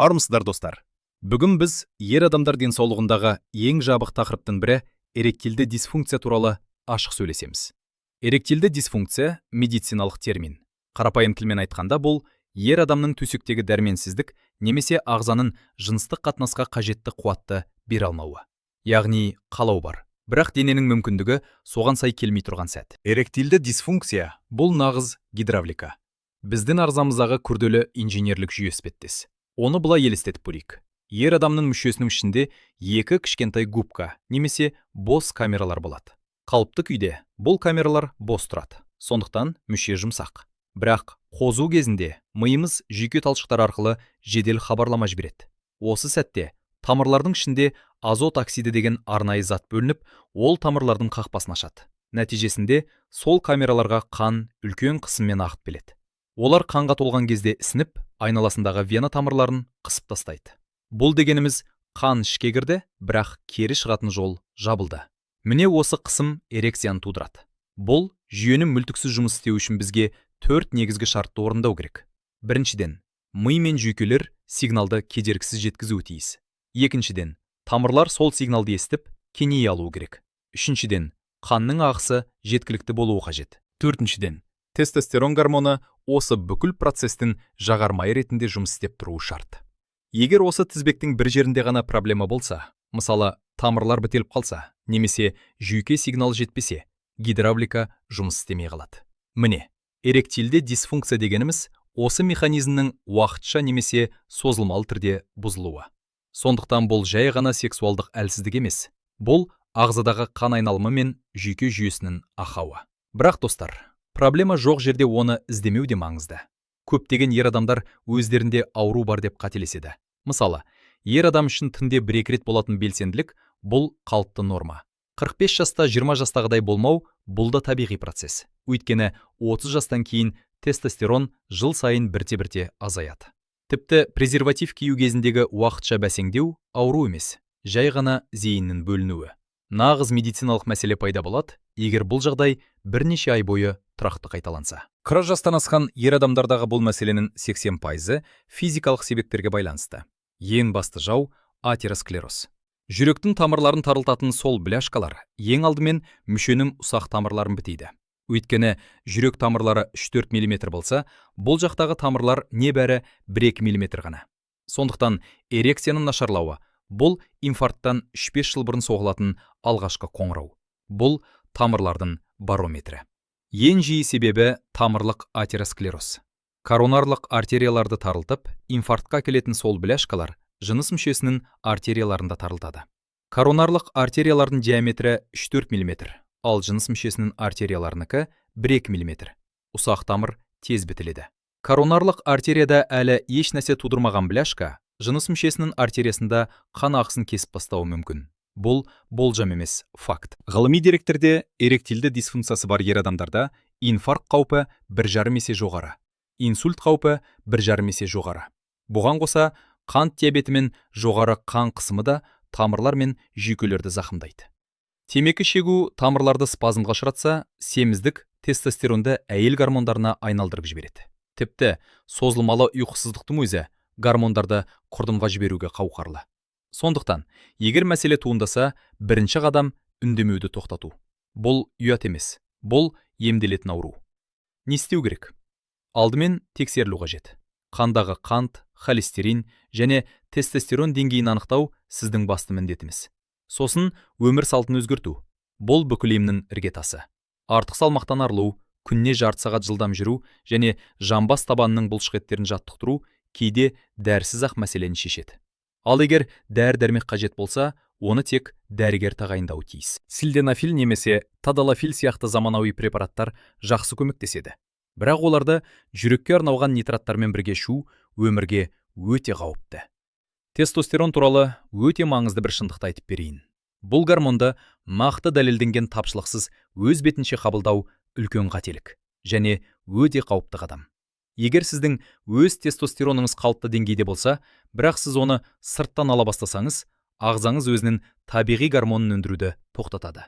Армысыздар достар. Бүгін біз ер адамдар денсаулығындағы ең жабық тақырыптың бірі эректильді дисфункция туралы ашық сөйлесеміз. Эректильді дисфункция медициналық термин. Қарапайым тілмен айтқанда бұл ер адамның төсектегі дәрменсіздік немесе ағзаның жыныстық қатынасқа қажетті қуатты бере алмауы. Яғни қалау бар, бірақ дененің мүмкіндігі соған сай келмей тұрған сәт. Эректильді дисфункция бұл нағыз гидравлика. Біздің ағзамыздағы күрделі инженерлік жүйе іспеттес. Оны былай елестетіп көрейік. Ер адамның мүшесінің ішінде екі кішкентай губка немесе бос камералар болады. Қалыпты күйде бұл камералар бос тұрады. Сондықтан мүше жұмсақ. Бірақ қозу кезінде миымыз жүйке талшықтары арқылы жедел хабарлама жібереді. Осы сәтте тамырлардың ішінде азот оксиді деген арнайы зат бөлініп, ол тамырлардың қақпасын ашады. Нәтижесінде сол камераларға қан үлкен қысыммен ағып келеді. Олар қанға толған кезде ісініп, айналасындағы вена тамырларын қысып тастайды. Бұл дегеніміз қан ішке кірді, бірақ кері шығатын жол жабылды. Міне осы қысым эрекцияны тудырады. Бұл жүйенің мүлтіксіз жұмыс істеу үшін бізге 4 негізгі шартты орындау керек. Біріншіден, ми мен жүйкелер сигналды кедергісіз жеткізуі тиіс. Екіншіден, тамырлар сол сигналды естіп, кеңейе алуы керек. Үшіншіден, қанның ағысы жеткілікті болуы қажет. Төртіншіден, тестостерон гормоны осы бүкіл процестің жағармайы ретінде жұмыс істеп тұруы шарт. Егер осы тізбектің бір жерінде ғана проблема болса, мысалы, тамырлар бітеліп қалса, немесе жүйке сигнал жетпесе, гидравлика жұмыс істемей қалады. Міне, эректильді дисфункция дегеніміз осы механизмнің уақытша немесе созылмалы түрде бұзылуы. Сондықтан бұл жай ғана сексуалдық әлсіздік емес, бұл ағзадағы қан айналымы мен жүйке жүйесінің ақауы. Бірақ достар, проблема жоқ жерде оны іздемеу де маңызды. Көптеген ер адамдар өздерінде ауру бар деп қателеседі. Мысалы, ер адам үшін түнде 1-2 рет болатын белсенділік бұл қалыпты норма. 45 жаста 20 жастағыдай болмау бұл да табиғи процесс. Өйткені 30 жастан кейін тестостерон жыл сайын бірте-бірте азаяды. Тіпті презерватив кию кезіндегі уақытша бәсеңдеу ауру емес, жай ғана зейіннің бөлінуі. Нағыз медициналық мәселе пайда болады, егер бұл жағдай бірнеше ай бойы тұрақты қайталанса. 40 жастан асқан ер адамдардағы бұл мәселенің 80% физикалық себептерге байланысты. Ең басты жау атеросклероз. Жүректің тамырларын тарылтатын сол бляшкалар ең алдымен мүшенің ұсақ тамырларын бітейді. Өйткені жүрек тамырлары 3-4 мм болса, бұл жақтағы тамырлар небәрі 1-2 мм ғана. Сондықтан эрекцияның нашарлауы бұл инфаркттан 3-5 жыл бұрын соғылатын алғашқы қоңырау. Бұл тамырлардың барометрі. Ең жиі себебі тамырлық атеросклероз. Коронарлық артерияларды тарылтып, инфарктқа келетін сол бляшкалар жыныс мүшесінің артерияларында тарылтады. Коронарлық артериялардың диаметрі 3-4 мм, ал жыныс мүшесінің артерияларынікі 1-2 мм. Ұсақ тамыр тез бітіледі. Коронарлық артерияда әлі еш нәрсе тудырмаған бляшка жыныс мүшесінің артериясында қан ағысын кесіп бастауы мүмкін. Бұл болжам емес, факт. Ғылыми деректерде эректильді дисфункциясы бар ер адамдарда инфаркт қаупі 1,5 есе жоғары, инсульт қаупі 1,5 есе жоғары. Бұған қоса қант диабеті мен жоғары қан қысымы да тамырлар мен жүйкелерді зақымдайды. Темекі шегу тамырларды спазмға ұшыратса, семіздік тестостеронды әйел гормондарына айналдырып жібереді. Тіпті созылмалы ұйқысыздықтың өзі гормондарды құрдымға жіберуге қауқарлы. Сондықтан, егер мәселе туындаса, бірінші қадам үндемеуді тоқтату. Бұл ұят емес, бұл емделетін ауру. Не істеу керек? Алдымен тексерілу қажет. Қандағы қант, холестерин және тестостерон деңгейін анықтау сіздің басты міндетіңіз. Сосын өмір салтын өзгерту. Бұл бүкіл емнің іргетасы. Артық салмақтан арылу, күніне жарты сағат жылдам жүру және жамбас табанының бұлшықеттерін жаттықтыру кейде дәрісіз ақ мәселені шешеді. Ал егер дәрі-дәрмек қажет болса, оны тек дәрігер тағайындауы тиіс. Силденафил немесе тадалафил сияқты заманауи препараттар жақсы көмектеседі. Бірақ оларды жүрекке арналған нитраттармен бірге ішу өмірге өте қауіпті. Тестостерон туралы өте маңызды бір шындықты айтып берейін. Бұл гормонды нақты дәлелденген тапшылықсыз өз бетінше қабылдау үлкен қателік және өте қауіпті қадам. Егер сіздің өз тестостероныңыз қалыпты деңгейде болса, бірақ сіз оны сырттан ала бастасаңыз, ағзаңыз өзінің табиғи гормонын өндіруді тоқтатады.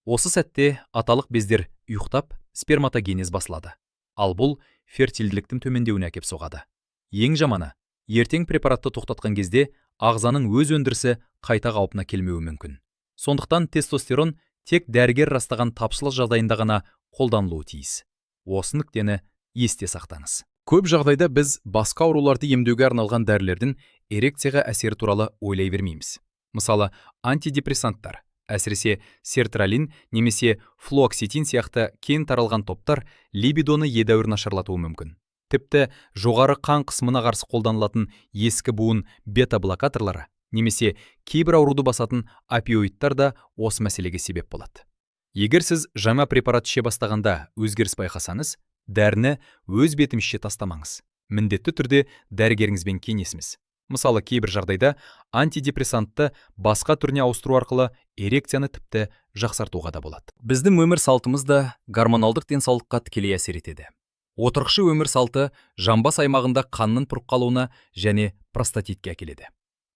Осы сәтте аталық бездер ұйықтап, сперматогенез басылады. Ал бұл фертильділіктің төмендеуіне әкеп соғады. Ең жаманы, ертең препаратты тоқтатқан кезде ағзаның өз өндірісі қайта қалпына келмеуі мүмкін. Сондықтан тестостерон тек дәрігер растаған тапшылық жағдайында ғана қолданылуы тиіс. Осы нүктені есте сақтаңыз. Көп жағдайда біз басқа ауруларды емдеуге арналған дәрілердің эрекцияға әсері туралы ойлай бермейміз. Мысалы, антидепрессанттар, әсіресе сертралин немесе флуоксетин сияқты кең таралған топтар либидоны едәуір нашарлатуы мүмкін. Тіпті жоғары қан қысымына қарсы қолданылатын ескі буын бета-блокаторлары немесе кейбір ауруды басатын опиоидтар да осы мәселеге себеп болады. Егер сіз жаңа препарат іше бастағанда өзгеріс байқасаңыз, дәріні өз бетімізше тастамаңыз. Міндетті түрде дәрігеріңізбен кеңесіңіз. Мысалы, кейбір жағдайда антидепрессантты басқа түріне ауыстыру арқылы эрекцияны тіпті жақсартуға да болады. Біздің өмір салтымыз да гормоналдық денсаулыққа тікелей әсер етеді. Отырықшы өмір салты жамбас аймағында қанның тұрып қалуына және простатитке әкеледі.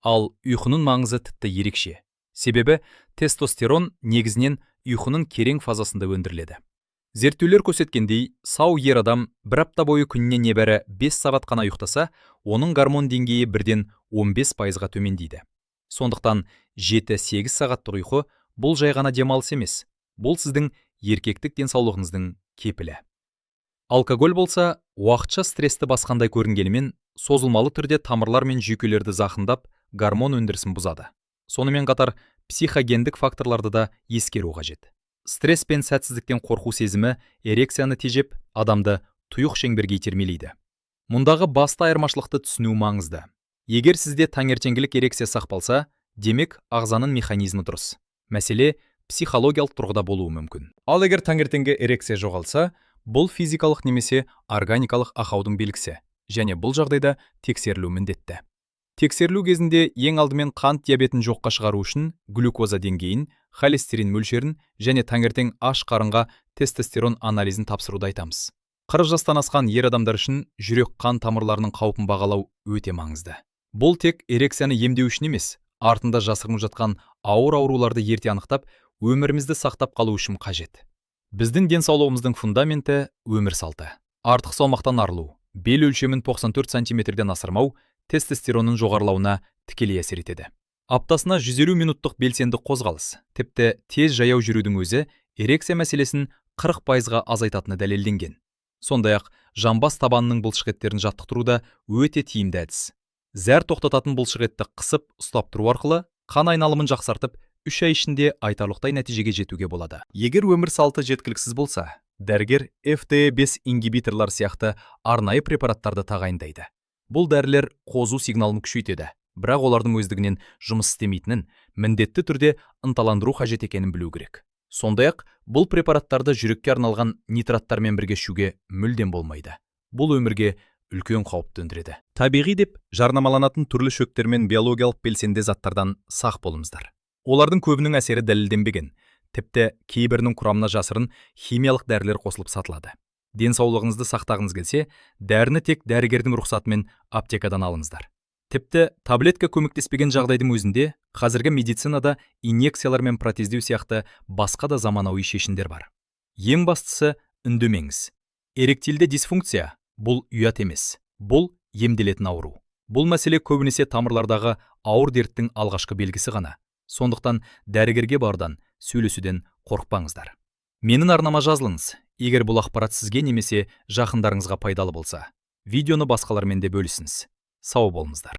Ал ұйқының маңызы тіпті ерекше. Себебі тестостерон негізінен ұйқының керең фазасында өндіріледі. Зерттеулер көрсеткендей, сау ер адам бір апта бойы күніне небәрі 5 сағат қана ұйықтаса, оның гормон деңгейі 1-15%-ға төмендейді. Сондықтан 7-8 сағаттық ұйқы бұл жай ғана демалыс емес. Бұл сіздің еркектік денсаулығыңыздың кепілі. Алкоголь болса, уақытша стрессті басқандай көрінгенімен, созылмалы түрде тамырлар мен жүйкелерді зақымдап, гормон өндірісін бұзады. Сонымен қатар, психогендік факторларды да ескеру қажет. Стресс пен сәтсіздіктен қорқу сезімі эрекцияны тежеп, адамды тұйық шеңберге итермелейді. Мұндағы басты айырмашылықты түсіну маңызды. Егер сізде таңертеңгілік эрекция сақталса, демек ағзаның механизмі дұрыс. Мәселе психологиялық тұрғыда болуы мүмкін. Ал егер таңертеңгі эрекция жоғалса, бұл физикалық немесе органикалық ақаудың белгісі, және бұл жағдайда тексерілу міндетті. Тексерілу кезінде ең алдымен қант диабетін жоққа шығару үшін глюкоза деңгейін, холестерин мөлшерін және таңертең аш қарынға тестостерон анализін тапсыруды айтамыз. 40 жастан асқан ер адамдар үшін жүрек қан тамырларының қаупін бағалау өте маңызды. Бұл тек эрекцияны емдеу үшін емес, артында жасырынып жатқан ауыр ауруларды ерте анықтап, өмірімізді сақтап қалу үшін қажет. Біздің денсаулығымыздың фундаменті өмір салты. Артық салмақтан арылу, бел өлшемін 94 сантиметрден асырмау тестостеронның жоғарылауына тікелей әсер етеді. Аптасына 150 минуттық белсенді қозғалыс, тіпті тез жаяу жүрудің өзі эрекция мәселесін 40%-ға азайтатыны дәлелденген. Сондай-ақ, жамбас табанының бұлшықеттерін жаттықтыруда өте тиімді әдіс. Зәр тоқтататын бұлшықетті қысып ұстап тұру арқылы қан айналымын жақсартып, 3 ай ішінде айтарлықтай нәтижеге жетуге болады. Егер өмір салты жеткіліксіз болса, дәрігер FT5 ингибиторлар сияқты арнайы препараттарды тағайындайды. Бұл дәрілер қозу сигналын күшейтеді, бірақ олардың өздігінен жұмыс істемейтінін міндетті түрде ынталандыру қажет екенін білу керек. Сондай-ақ, бұл препараттарды жүрекке арналған нитраттармен бірге ішуге мүлдем болмайды. Бұл өмірге үлкен қауіп төндіреді. Табиғи деп жарнамаланатын түрлі шөптер мен биологиялық белсенді заттардан сақ болыңыздар. Олардың көбінің әсері дәлелденбеген, тіпті кейбірінің құрамына жасырын химиялық дәрілер қосылып сатылады. Денсаулығыңызды сақтағыңыз келсе, дәріні тек дәрігердің рұқсатымен аптекадан алыңыздар. Тіпті таблетка көмектеспеген жағдайдың өзінде қазіргі медицинада инъекциялар мен протездеу сияқты басқа да заманауи шешімдер бар. Ең бастысы үндемеңіз. Эректильді дисфункция бұл ұят емес, бұл емделетін ауру. Бұл мәселе көбінесе тамырлардағы ауыр дерттің алғашқы белгісі ғана. Сондықтан дәрігерге бардан сөйлесуден қорықпаңыздар. Менің арнама жазылыңыз. Егер бұл ақпарат сізге немесе жақындарыңызға пайдалы болса, видеоны басқалармен де бөлісіңіз. Сау болыңыздар.